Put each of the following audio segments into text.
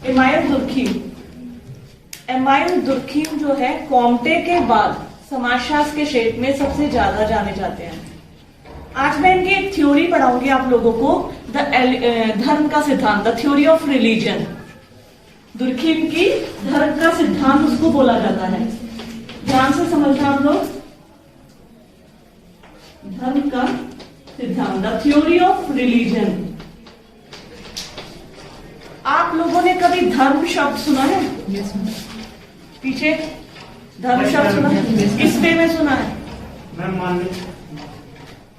Amyl Durkheim. Amyl Durkheim जो है Comte के बाद समाजशास्त्र के क्षेत्र में सबसे ज्यादा जाने जाते हैं। आज मैं इनकी एक थ्योरी पढ़ाऊंगी आप लोगों को, धर्म का सिद्धांत, the theory of religion. Durkheim की धर्म का सिद्धांत उसको बोला जाता है। ध्यान से समझना आप लोग, धर्म का सिद्धांत, द थ्योरी ऑफ रिलीजन। आप लोगों ने कभी धर्म शब्द सुना है? पीछे धर्म शब्द सुना है? किस वे में सुना है?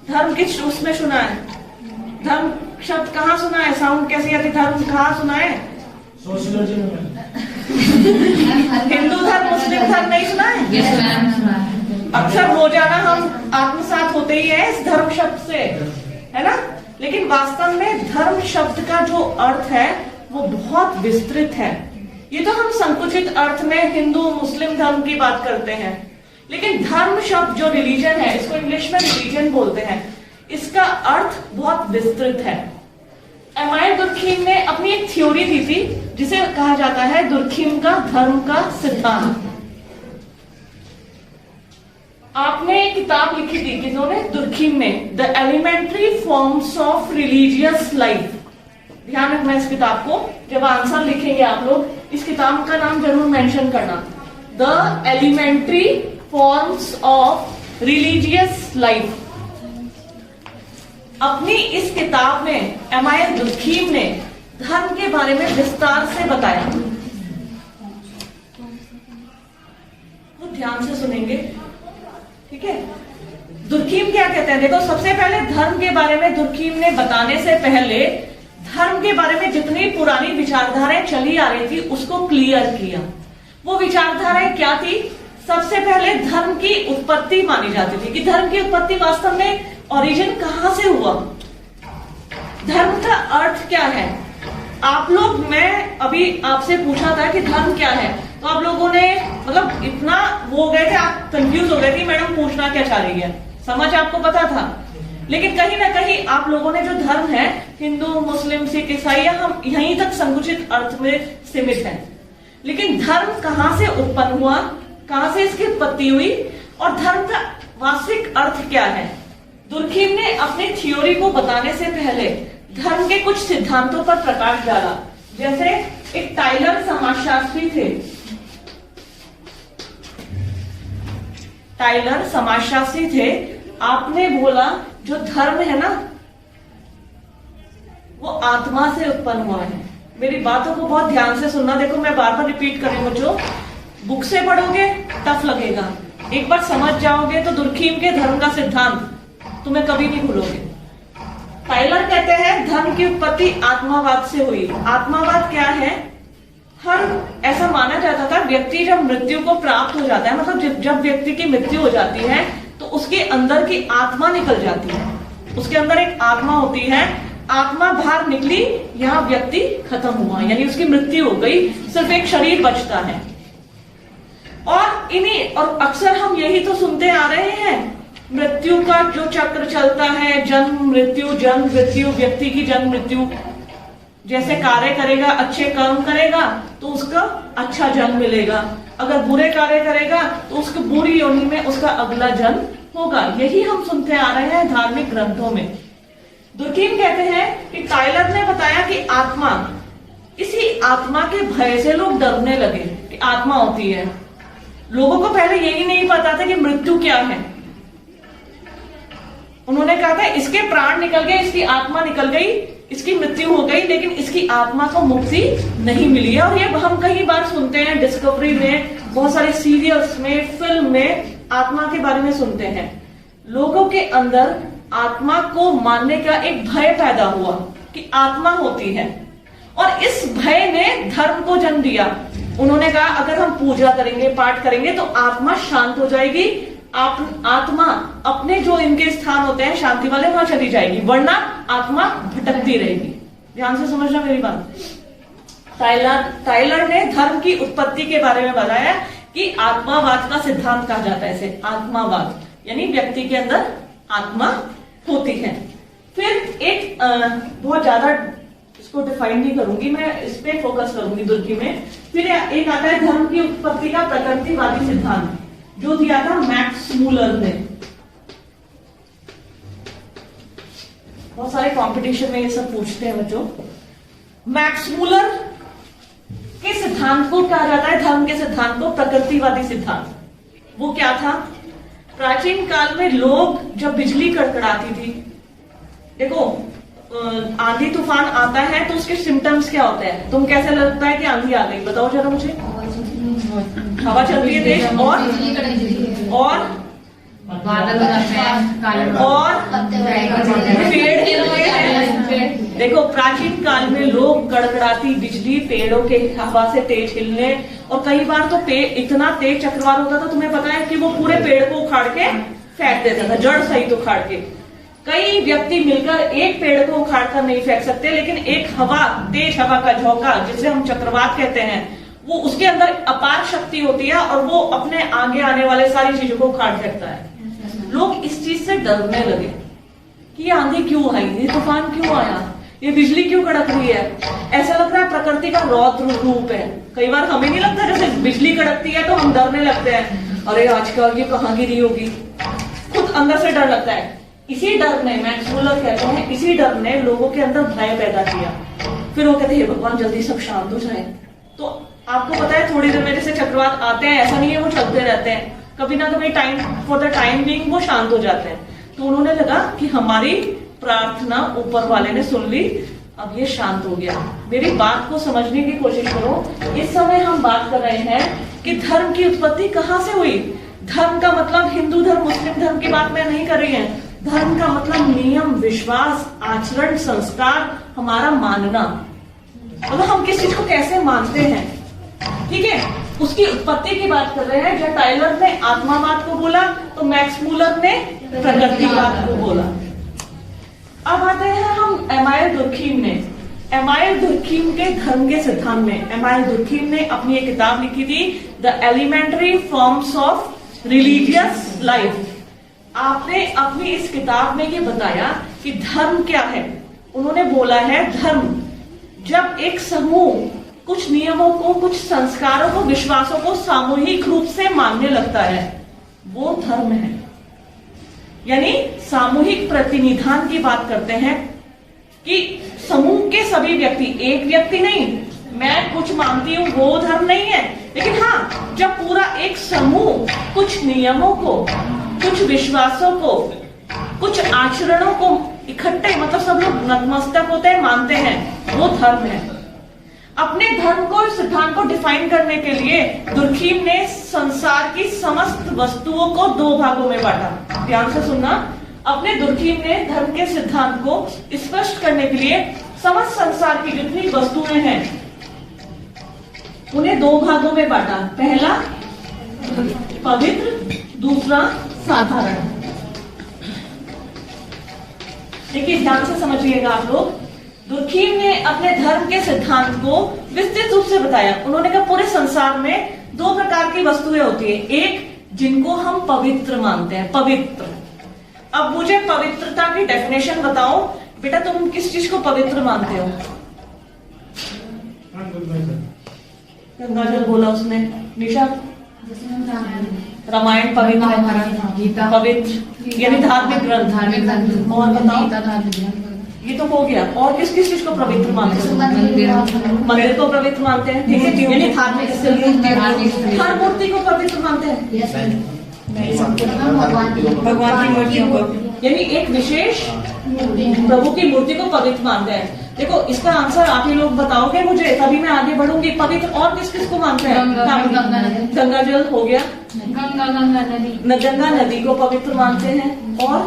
धर्म किस उसमें सुना है? धर्म शब्द कहाँ सुना है? साउंड कैसी आती? धर्म कहाँ सुना है? सोशियोलॉजी में। हिंदू धर्म, मुस्लिम धर्म नहीं सुना है? अक्सर रोजाना हम आत्मसात होते ही है इस धर्म शब्द से, है ना? लेकिन वास्तव में धर्म शब्द का जो अर्थ है वो बहुत विस्तृत है। ये तो हम संकुचित अर्थ में हिंदू मुस्लिम धर्म की बात करते हैं, लेकिन धर्म शब्द जो रिलीजन है, इसको इंग्लिश में रिलीजन बोलते हैं, इसका अर्थ बहुत विस्तृत है। एमाइल दुर्खीम ने अपनी एक थ्योरी दी थी जिसे कहा जाता है दुर्खीम का धर्म का सिद्धांत। आपने एक किताब लिखी थी किन्होंने? दुर्खीम में, the elementary forms of religious life. ध्यान रखना इस किताब को, जब आंसर लिखेंगे आप लोग इस किताब का नाम जरूर मेंशन करना, the elementary forms of religious life. अपनी इस किताब में एमाइल दुर्खीम ने धर्म के बारे में विस्तार से बताया। वो ध्यान से सुनेंगे, ठीक है? दुर्खीम क्या कहते हैं? देखो, सबसे पहले धर्म के बारे में दुर्खीम ने बताने से पहले धर्म के बारे में जितनी पुरानी विचारधाराएं चली आ रही थी उसको क्लियर किया। वो विचारधाराएं क्या थी? सबसे पहले धर्म की उत्पत्ति मानी जाती थी कि धर्म की उत्पत्ति वास्तव में ओरिजिन कहां से हुआ, धर्म का अर्थ क्या है। आप लोग, मैं अभी आपसे पूछा था कि धर्म क्या है, तो आप लोगों ने मतलब इतना वो हो गए थे, आप कंफ्यूज हो गए थे मैडम पूछना क्या चाह रही है। समझ आपको पता था, लेकिन कहीं ना कहीं आप लोगों ने जो धर्म है, हिंदू मुस्लिम सिख ईसाई, हम यहीं तक संकुचित अर्थ में सीमित है। लेकिन धर्म कहां से उत्पन्न हुआ, कहां से इसकी उत्पत्ति हुई और धर्म का वास्तविक अर्थ क्या है, दुर्खीम ने अपनी थ्योरी को बताने से पहले धर्म के कुछ सिद्धांतों पर प्रकाश डाला। जैसे एक टाइलर समाजशास्त्री थे, टाइलर समाजशास्त्री थे। आपने बोला जो धर्म है ना वो आत्मा से उत्पन्न हुआ है। मेरी बातों को बहुत ध्यान से सुनना। देखो, मैं बार बार रिपीट कर रही हूं बच्चों, बुक से पढ़ोगे टफ लगेगा, एक बार समझ जाओगे तो दुर्खीम के धर्म का सिद्धांत तुम्हें कभी नहीं भूलोगे। टाइलर कहते हैं धर्म की उत्पत्ति आत्मावाद से हुई। आत्मावाद क्या है? ऐसा माना जाता था व्यक्ति जब मृत्यु को प्राप्त हो जाता है, मतलब जब व्यक्ति की मृत्यु हो जाती है तो उसके अंदर की आत्मा निकल जाती है, उसके अंदर एक आत्मा होती है, आत्मा बाहर निकली, यहाँ व्यक्ति खत्म हुआ, यानी उसकी मृत्यु हो गई, सिर्फ एक शरीर बचता है। और अक्सर हम यही तो सुनते आ रहे हैं, मृत्यु का जो चक्र चलता है, जन्म मृत्यु, व्यक्ति की जन्म मृत्यु। जैसे कार्य करेगा, अच्छे कर्म करेगा तो उसका अच्छा जन्म मिलेगा, अगर बुरे कार्य करेगा तो उसकी बुरी योनि में उसका अगला जन्म होगा। यही हम सुनते आ रहे हैं धार्मिक ग्रंथों में। दुर्खीम कहते हैं कि टाइलर ने बताया कि आत्मा, इसी आत्मा के भय से लोग डरने लगे कि आत्मा होती है। लोगों को पहले यही नहीं पता था कि मृत्यु क्या है। उन्होंने कहा था इसके प्राण निकल गए, इसकी आत्मा निकल गई, इसकी मृत्यु हो गई, लेकिन इसकी आत्मा को मुक्ति नहीं मिली है। और ये हम कई बार सुनते हैं, डिस्कवरी में, बहुत सारे सीरियल्स में, फिल्म में आत्मा के बारे में सुनते हैं। लोगों के अंदर आत्मा को मानने का एक भय पैदा हुआ कि आत्मा होती है, और इस भय ने धर्म को जन्म दिया। उन्होंने कहा अगर हम पूजा करेंगे, पाठ करेंगे तो आत्मा शांत हो जाएगी, आत्मा अपने जो इनके स्थान होते हैं शांति वाले वहां चली जाएगी, वरना आत्मा भटकती रहेगी। ध्यान से समझना मेरी बात। टाइलर ने धर्म की उत्पत्ति के बारे में बताया कि आत्मावाद का सिद्धांत कहा जाता है इसे। आत्मावाद यानी व्यक्ति के अंदर आत्मा होती है। फिर एक बहुत ज्यादा इसको डिफाइन नहीं करूंगी, मैं इस पे फोकस करूंगी दुर्की में। फिर एक आता है धर्म की उत्पत्ति का प्रकृतिवादी सिद्धांत, जो दिया था मैक्स मूलर ने। बहुत सारे कंपटीशन में ये सब पूछते हैं बच्चों। मैक्स मूलर के सिद्धांत को कहा जाता है, धर्म के सिद्धांत को प्रकृतिवादी सिद्धांत। वो क्या था? प्राचीन काल में लोग जब बिजली कड़कड़ाती थी, देखो आंधी तूफान आता है तो उसके सिम्टम्स क्या होते हैं? तुम कैसे लगता है कि आंधी आ गई? बताओ जरा मुझे। हवा चलती है तेज और बादल हो जाते हैं काले और पेड़ हिलते हैं। देखो प्राचीन काल में लोग कड़कड़ाती बिजली, पेड़ों के हवा से तेज हिलने, और कई बार तो पेड़ इतना तेज चक्रवात होता था, तुम्हें पता है कि वो पूरे पेड़ को उखाड़ के फेंक देता था, जड़ सहित उखाड़ के। कई व्यक्ति मिलकर एक पेड़ को उखाड़ कर नहीं फेंक सकते, लेकिन एक हवा, तेज हवा का झोंका जिसे हम चक्रवात कहते हैं, वो उसके अंदर अपार शक्ति होती है और वो अपने आगे आने वाले सारी चीजों को उखाड़ फेंकता है। लोग इस चीज से डरने लगे कि ये आंधी क्यों आई, ये तूफान क्यों आया, ये बिजली क्यों कड़क रही है। ऐसा लग रहा है प्रकृति का रौद्र रूप है। कई बार हमें नहीं लगता जैसे बिजली कड़कती है तो हम डरने लगते हैं, अरे आजकल ये कहाँ गिरी होगी, खुद अंदर से डर लगता है। इसी डर ने, मैक्स मूलर कहते हैं, इसी डर ने लोगों के अंदर भय पैदा किया। फिर वो कहते हैं भगवान जल्दी सब शांत हो जाए। तो आपको पता है थोड़ी देर में जैसे चक्रवात आते हैं, ऐसा नहीं है वो चलते रहते हैं, कभी ना कभी time for the time being वो शांत हो जाते हैं। तो उन्होंने लगा कि हमारी प्रार्थना ऊपर वाले ने सुन ली, अब ये शांत हो गया। मेरी बात को समझने की कोशिश करो। इस समय हम बात कर रहे हैं कि धर्म की उत्पत्ति कहाँ से हुई। धर्म का मतलब हिंदू धर्म, मुस्लिम धर्म की बात मैं नहीं कर रही है। धर्म का मतलब नियम, विश्वास, आचरण, संस्कार, हमारा मानना, मतलब हम किस चीज को कैसे मानते हैं, ठीक है, उसकी उत्पत्ति की बात कर रहे हैं। जब टाइलर ने आत्मावाद को बोला तो मैक्स मूलर ने प्रकृतिवाद को बोला। अब आते हैं हम एमाइल दुर्खीम ने। एमाइल दुर्खीम के धर्म के सिद्धांत में एमाइल दुर्खीम ने अपनी एक किताब लिखी थी, the elementary forms of religious life. आपने अपनी इस किताब में ये बताया कि धर्म क्या है। उन्होंने बोला है धर्म जब एक समूह कुछ नियमों को, कुछ संस्कारों को, विश्वासों को सामूहिक रूप से मानने लगता है, वो धर्म है। यानी सामूहिक प्रतिनिधान की बात करते हैं कि समूह के सभी व्यक्ति, एक व्यक्ति नहीं, मैं कुछ मानती हूं वो धर्म नहीं है। लेकिन हाँ, जब पूरा एक समूह कुछ नियमों को, कुछ विश्वासों को, कुछ आचरणों को इकट्ठे, मतलब सब लोग नतमस्तक होते हैं, मानते हैं, वो धर्म है। अपने धर्म को, सिद्धांत को डिफाइन करने के लिए दुर्खीम ने संसार की समस्त वस्तुओं को दो भागों में बांटा। ध्यान से सुनना, अपने दुर्खीम ने धर्म के सिद्धांत को स्पष्ट करने के लिए समस्त संसार की जितनी वस्तुएं हैं उन्हें दो भागों में बांटा। पहला पवित्र, दूसरा साधारण। देखिए ध्यान से समझिएगा आप लोग। दुर्खीम ने अपने धर्म के सिद्धांत को विस्तृत रूप से बताया। उन्होंने कहा पूरे संसार में दो प्रकार की वस्तुएं होती है, एक जिनको हम पवित्र मानते हैं, पवित्र। अब मुझे पवित्रता की डेफिनेशन बताओ बेटा, तुम किस चीज को पवित्र मानते हो? गंगा जल बोला उसने। निशा? रामायण पवित्र है, गीता पवित्र यानी धार्मिक ग्रंथ। और बताओ, ये तो हो गया। और किस किस चीज को पवित्र मानते हैं? मंदिर को पवित्र मानते हैं, ठीक है, यानी धार्मिक स्थल। हर मूर्ति को पवित्र मानते हैं, भगवान की मूर्तियों को, यानी एक विशेष प्रभु की मूर्ति को पवित्र मानते हैं। देखो इसका आंसर आप ही लोग बताओगे मुझे, तभी मैं आगे बढ़ूंगी। पवित्र और किस किस को मानते हैं? गंगा जल हो गया, गंगा नदी को पवित्र मानते हैं। और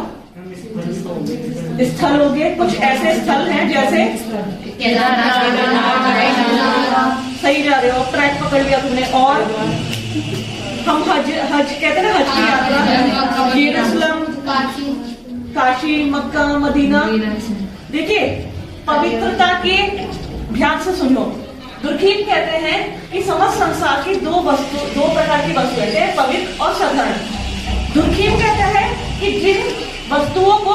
स्थल हो गए, कुछ ऐसे स्थल हैं जैसे सही जा रहे हो, ट्रैक पकड़ लिया तुमने। और हम हज कहते हैं ना, हज की यात्रा, यरूशलेम, काशी, मक्का, मदीना। देखिए पवित्रता के ध्यान से सुनो। दुर्खीम कहते हैं कि समस्त संसार की दो प्रकार की वस्तुएं हैं, पवित्र और साधारण। दुर्खीम कहता है कि जिन वस्तुओं को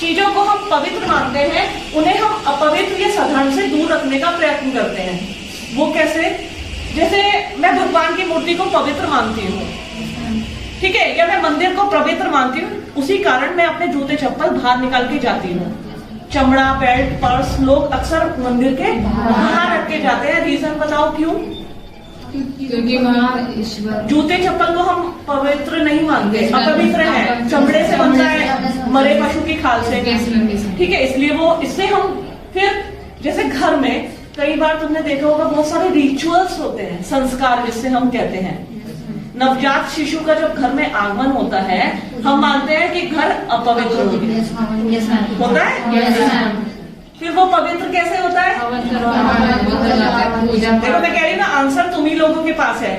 चीजों को हम पवित्र मानते हैं, उन्हें हम अपवित्र या साधारण से दूर रखने का प्रयत्न करते हैं। वो कैसे? जैसे मैं भगवान की मूर्ति को पवित्र मानती हूँ, ठीक है, या मैं मंदिर को पवित्र मानती हूँ, उसी कारण मैं अपने जूते चप्पल बाहर निकाल के जाती हूँ। चमड़ा, बेल्ट, पर्स लोग अक्सर मंदिर के बाहर रख के जाते हैं। रीजन बताओ क्यों? क्योंकि वहाँ ईश्वर। जूते चप्पल को हम पवित्र नहीं मानते, अपवित्र है, चमड़े से बनता है, मरे पशु की खाल से, ठीक है, इसलिए वो इससे हम फिर जैसे घर में कई बार तुमने देखा होगा बहुत सारे रिचुअल्स होते हैं, संस्कार जिससे हम कहते हैं। नवजात शिशु का जब घर में आगमन होता है, हम मानते हैं कि घर अपवित्र हो गया, होता है। फिर वो पवित्र कैसे होता है? देखो मैं कह रही ना, आंसर तुम ही लोगों के पास है।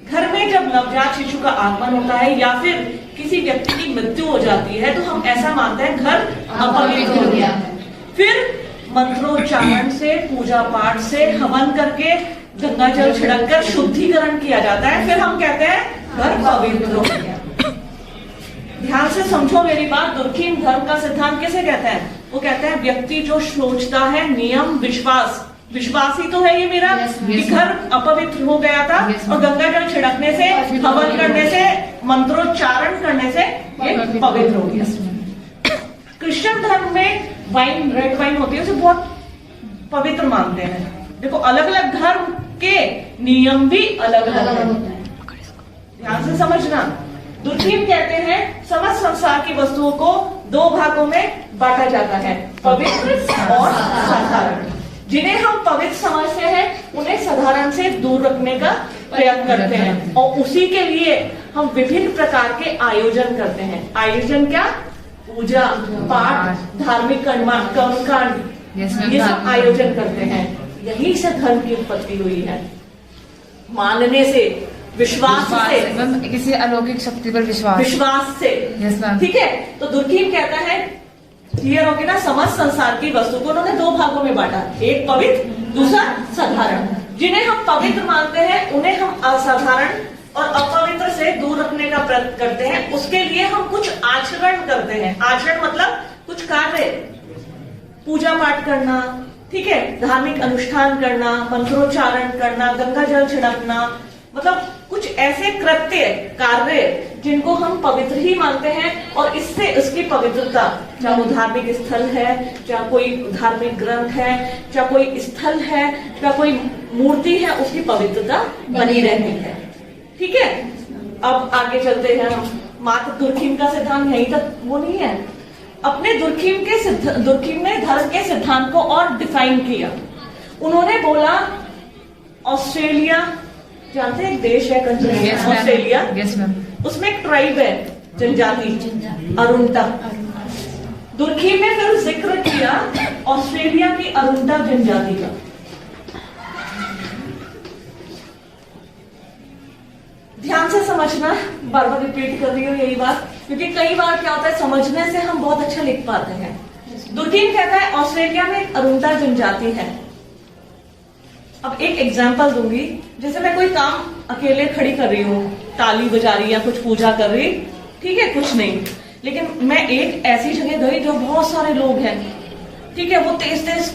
घर में जब नवजात शिशु का आगमन होता है या फिर किसी व्यक्ति की मृत्यु हो जाती है, तो हम ऐसा मानते हैं घर अपवित्र हो गया। फिर मंत्रोच्चारण से, पूजा पाठ से, हवन करके, गंगा जल छिड़ककर शुद्धिकरण किया जाता है, फिर हम कहते हैं घर पवित्र हो गया। ध्यान से समझो मेरी बात। दुर्खीम धर्म का सिद्धांत किसे कहते हैं? वो कहते हैं व्यक्ति जो सोचता है, नियम, विश्वास ही तो है ये मेरा कि घर अपवित्र हो गया था और गंगा जल छिड़कने से, हवन करने से, मंत्रोच्चारण करने से ये पवित्र हो गया। क्रिश्चियन धर्म में वाइन, रेड वाइन होती है, उसे बहुत पवित्र मानते हैं। देखो अलग अलग धर्म के नियम भी अलग अलग हैं, ध्यान से समझना। दुर्खीम कहते हैं समस्त संसार की वस्तुओं को दो भागों में बांटा जाता है, पवित्र और साधारण। जिन्हें हम पवित्र समझते हैं, उन्हें साधारण से दूर रखने का प्रयत्न करते हैं, और उसी के लिए हम विभिन्न प्रकार के आयोजन करते हैं। आयोजन क्या? पूजा पाठ, धार्मिक कर्मकांड, ये सब आयोजन करते हैं। यही से धर्म की उत्पत्ति हुई है, मानने से, विश्वास से, किसी अलौकिक शक्ति पर विश्वास से, ठीक है। तो दुर्खीम कहता है, क्लियर हो गया ना, समस्त संसार की वस्तु को उन्होंने दो भागों में बांटा, एक पवित्र, दूसरा साधारण। जिन्हें हम पवित्र मानते हैं, उन्हें हम असाधारण और अपवित्र से दूर रखने का प्रयत्न करते हैं। उसके लिए हम कुछ आचरण करते हैं। आचरण मतलब कुछ कार्य, पूजा पाठ करना, ठीक है, धार्मिक अनुष्ठान करना, मंत्रोच्चारण करना, गंगा जल छिड़कना, मतलब कुछ ऐसे कृत्य, कार्य जिनको हम पवित्र ही मानते हैं, और इससे उसकी पवित्रता, चाहे वो धार्मिक स्थल है, चाहे कोई धार्मिक ग्रंथ है, चाहे कोई स्थल है, चाहे कोई मूर्ति है, उसकी पवित्रता बनी रहती है, ठीक है। अब आगे चलते हैं हम। मात्र दुर्खीम का सिद्धांत यहीं तक वो नहीं है। अपने दुर्खीम ने धर्म के सिद्धांत को और डिफाइन किया। उन्होंने बोला, ऑस्ट्रेलिया जानते हैं, एक देश है, कंट्री है ऑस्ट्रेलिया, उसमें एक ट्राइब है, जनजाति अरुंटा। दुर्खीम ने फिर जिक्र किया ऑस्ट्रेलिया की अरुंटा जनजाति का। ध्यान से समझना, बार बार रिपीट कर रही हूँ यही बात, क्योंकि कई बार क्या होता है, समझने से हम बहुत अच्छा लिख पाते हैं। दुर्खीम कहता है ऑस्ट्रेलिया में एक अरुंटा जनजाति है। अब एक एग्जांपल दूंगी, जैसे मैं कोई काम अकेले खड़ी कर रही हूँ, ताली बजा रही या कुछ पूजा कर रही, ठीक है, कुछ नहीं, लेकिन मैं एक ऐसी जगह गई जो बहुत सारे लोग हैं, ठीक है, वो तेज तेज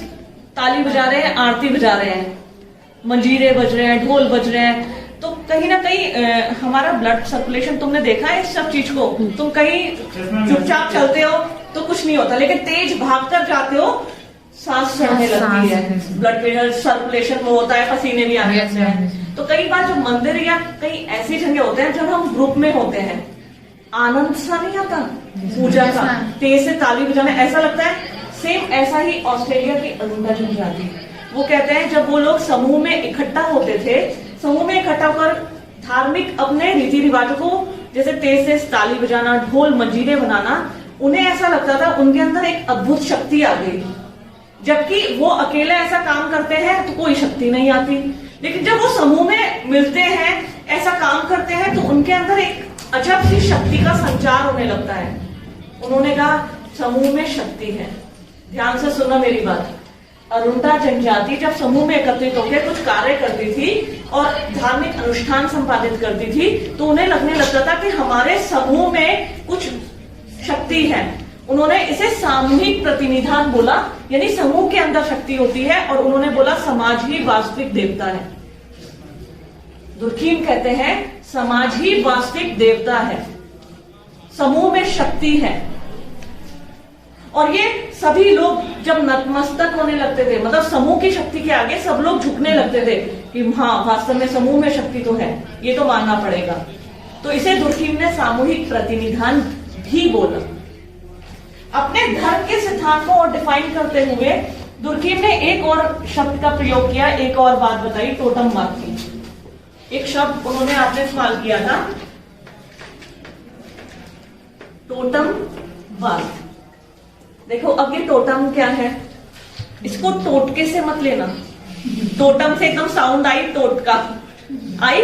ताली बजा रहे हैं, आरती बजा रहे हैं, मंजीरे बज रहे हैं, ढोल बज रहे हैं, तो कहीं ना कहीं हमारा ब्लड सर्कुलेशन, तुमने देखा है इस सब चीज को, तुम कहीं चुपचाप चलते हो तो कुछ नहीं होता, लेकिन तेज भागकर जाते हो, सांस चढ़ने लगती है, ब्लड प्रेशर सर्कुलेशन वो होता है, पसीने भी आने लगते हैं। तो कई बार जो मंदिर या कई ऐसी जगह होते हैं जब हम ग्रुप में होते हैं, आनंद सा नहीं आता पूजा का, तेज से ताली बजाने, ऐसा लगता है। सेम ऐसा ही ऑस्ट्रेलिया की अरुंटा जनजाति, वो कहते हैं जब वो लोग समूह में इकट्ठा होते थे, समूह में इकट्ठा होकर धार्मिक अपने रीति रिवाजों को, जैसे तेज तेज ताली बजाना, ढोल मंजीरे बनाना, उन्हें ऐसा लगता था उनके अंदर एक अद्भुत शक्ति आ गई। जबकि वो अकेले ऐसा काम करते हैं तो कोई शक्ति नहीं आती, लेकिन जब वो समूह में मिलते हैं, ऐसा काम करते हैं, तो उनके अंदर एक अजब सी शक्ति का संचार होने लगता है। उन्होंने कहा समूह में शक्ति है। ध्यान से सुनो मेरी बात। अरुंटा जनजाति जब समूह में एकत्रित होकर कुछ कार्य करती थी और धार्मिक अनुष्ठान संपादित करती थी, तो उन्हें लगने लगता था कि हमारे समूह में कुछ शक्ति है, उन्होंने इसे सामूहिक प्रतिनिधान बोला, यानी समूह के अंदर शक्ति होती है, और उन्होंने बोला समाज ही वास्तविक देवता है। दुर्खीम कहते हैं समाज ही वास्तविक देवता है, समूह में शक्ति है। और ये सभी लोग जब नतमस्तक होने लगते थे, मतलब समूह की शक्ति के आगे सब लोग झुकने लगते थे कि हाँ वास्तव में समूह में शक्ति तो है, ये तो मानना पड़ेगा। तो इसे दुर्खीम ने सामूहिक प्रतिनिधान भी बोला। अपने धर्म के सिद्धांत को और डिफाइन करते हुए दुर्खीम ने एक और शब्द का प्रयोग किया, एक और बात बताई, टोटमवाद की। एक शब्द उन्होंने आपने इस्तेमाल किया था, टोटमवाद। देखो अब ये टोटम क्या है, इसको टोटके से मत लेना। टोटम से एकदम साउंड आई, टोटका आई,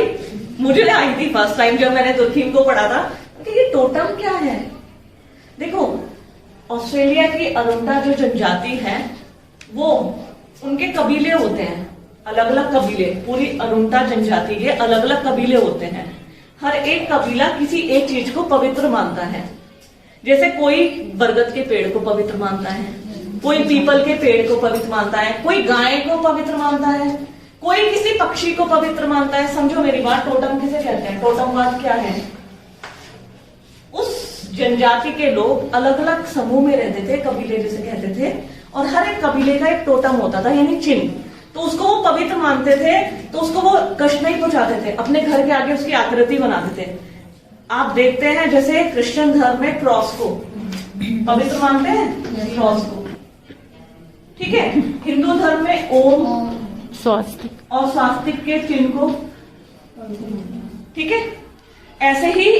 मुझे आई थी फर्स्ट टाइम जब मैंने दुर्खीम को पढ़ा था कि ये टोटम क्या है। देखो ऑस्ट्रेलिया की अरुंडा जो जनजाति है, वो उनके कबीले होते हैं, अलग अलग कबीले, पूरी अरुंडा जनजाति के अलग अलग कबीले होते हैं। हर एक कबीला किसी एक चीज को पवित्र मानता है। जैसे कोई बरगद के पेड़ को पवित्र मानता है, कोई पीपल के पेड़ को पवित्र मानता है, कोई गाय को पवित्र मानता है, कोई किसी पक्षी को पवित्र मानता है। समझो मेरी बात, टोटम किसे कहते हैं? टोटमवाद क्या है? उस जनजाति के लोग अलग अलग समूह में रहते थे, कबीले जिसे कहते थे, और हर एक कबीले का एक टोटम होता था, यानी चिन्ह। तो उसको वो पवित्र मानते थे, तो उसको वो कष्ट नहीं पहुंचाते थे, अपने घर के आगे उसकी आकृति बनाते थे। आप देखते हैं जैसे क्रिश्चियन धर्म में क्रॉस को पवित्र मानते हैं, क्रॉस को, ठीक है। हिंदू धर्म में ओम स्वास्तिक और स्वास्तिक के चिन्ह को, ठीक है। ऐसे ही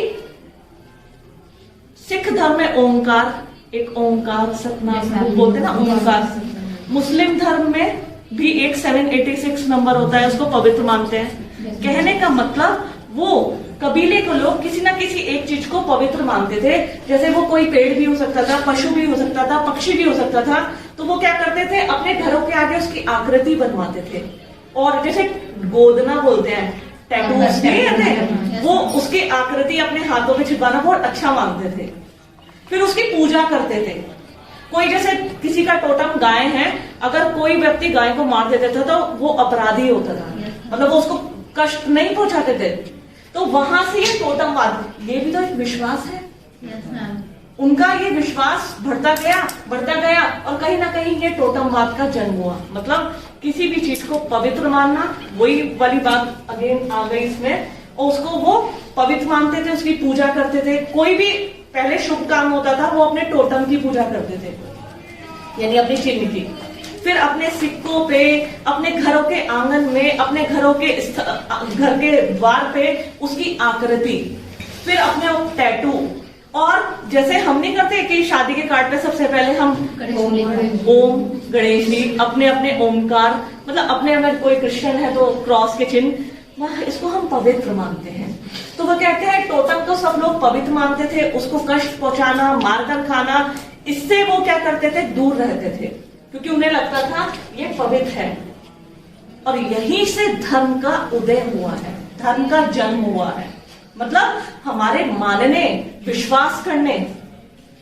सिख धर्म में ओंकार, एक ओंकार सतनाम बोलते हैं ना, ओंकार। मुस्लिम धर्म में भी एक 786 नंबर होता है, उसको पवित्र मानते हैं। कहने का मतलब वो कबीले को लोग किसी ना किसी एक चीज को पवित्र मानते थे। जैसे वो कोई पेड़ भी हो सकता था, पशु भी हो सकता था, पक्षी भी हो सकता था, तो वो क्या करते थे, अपने घरों के आगे उसकी आकृति बनवाते थे। और जैसे गोदना बोलते हैं, टैटूज नहीं रहते, वो उसकी आकृति अपने हाथों में छिपाना बहुत अच्छा मानते थे। फिर उसकी पूजा करते थे। कोई जैसे किसी का टोटम गाय है, अगर कोई व्यक्ति गाय को मार देता था तो वो अपराधी होता था, मतलब वो उसको कष्ट नहीं पहुंचाते थे। तो वहां से ये टोटमवाद, ये भी तो एक विश्वास है। उनका ये विश्वास बढ़ता गया और कहीं ना कहीं ये टोटमवाद का जन्म हुआ। मतलब किसी भी चीज को पवित्र मानना, वही वाली बात अगेन आ गई इसमें, और उसको वो पवित्र मानते थे, उसकी पूजा करते थे। कोई भी पहले शुभ काम होता था, वो अपने टोटम की पूजा करते थे, यानी अपने चिन्ह की। फिर अपने सिक्कों पे, अपने घरों के आंगन में, अपने घरों के घर के द्वार पे उसकी आकृति, फिर अपने टैटू। और जैसे हम नहीं करते कि शादी के कार्ड पे सबसे पहले हम ओम गणेश जी, अपने अपने ओमकार, मतलब अपने अगर कोई क्रिश्चियन है तो क्रॉस के चिन्ह, वह इसको हम पवित्र मानते हैं। तो वो कहते हैं टोटम को सब लोग पवित्र मानते थे, उसको कष्ट पहुंचाना, मारकर खाना, इससे वो क्या करते थे, दूर रहते थे, क्योंकि उन्हें लगता था ये पवित्र है। और यहीं से धर्म का उदय हुआ है, धर्म का जन्म हुआ है। मतलब हमारे मानने, विश्वास करने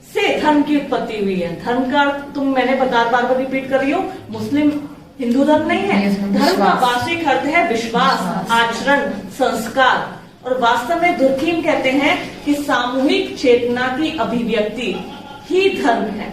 से धर्म की उत्पत्ति हुई है। धर्म का मैंने बार बार रिपीट कर रही हूँ, मुस्लिम हिंदू धर्म नहीं है। धर्म का वास्तविक अर्थ है विश्वास, आचरण, संस्कार। और वास्तव में दुर्खीम कहते हैं कि सामूहिक चेतना की अभिव्यक्ति ही धर्म है।